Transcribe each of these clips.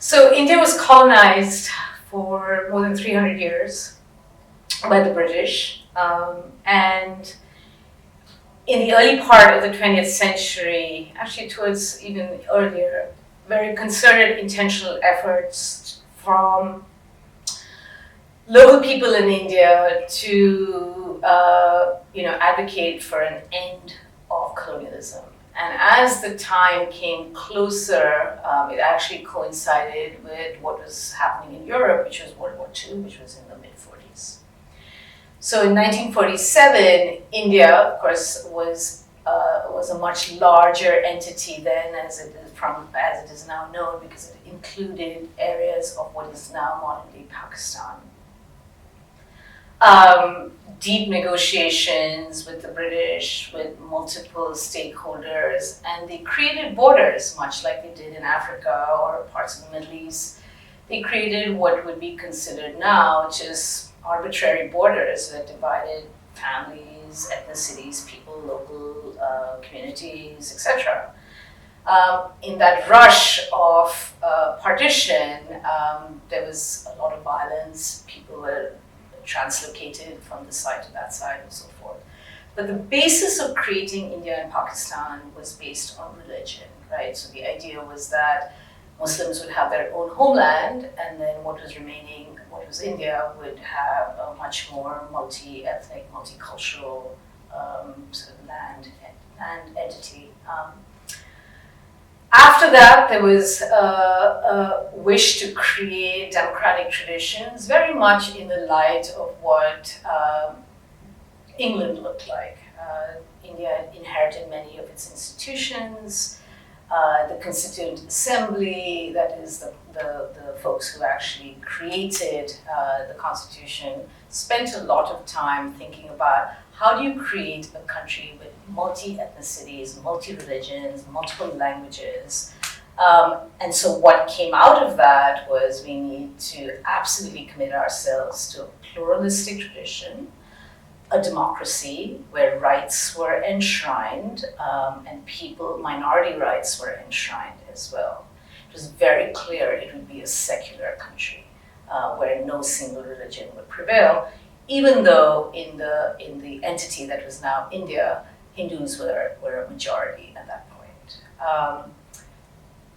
So India was colonized for more than 300 years by the British, and in the early part of the 20th century, actually towards even earlier, very concerted intentional efforts from local people in India to advocate for an end of colonialism. And as the time came closer, it actually coincided with what was happening in Europe, which was World War II, which was in the mid-40s. So in 1947, India, of course, was a much larger entity then, as it is now known, because it included areas of what is now modern-day Pakistan. Deep negotiations with the British, with multiple stakeholders, and they created borders, much like they did in Africa or parts of the Middle East. They created what would be considered now just arbitrary borders that divided families, ethnicities, people, local communities, etc. In that rush of partition, there was a lot of violence. People were translocated from this side to that side and so forth. But the basis of creating India and Pakistan was based on religion, right? So the idea was that Muslims would have their own homeland, and then what was remaining, what was India, would have a much more multi-ethnic, multicultural sort of land entity. After that, there was a wish to create democratic traditions, very much in the light of what England looked like. India inherited many of its institutions. The Constituent Assembly, that is the folks who actually created the Constitution, spent a lot of time thinking about how do you create a country with multi-ethnicities, multi-religions, multiple languages. And so what came out of that was we need to absolutely commit ourselves to a pluralistic tradition, a democracy where rights were enshrined, and minority rights were enshrined as well. It was very clear it would be a secular country where no single religion would prevail, even though in the entity that was now India, Hindus were a majority at that point.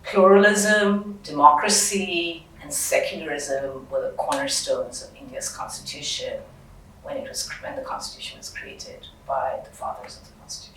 Pluralism, democracy, and secularism were the cornerstones of India's constitution when the constitution was created by the fathers of the constitution.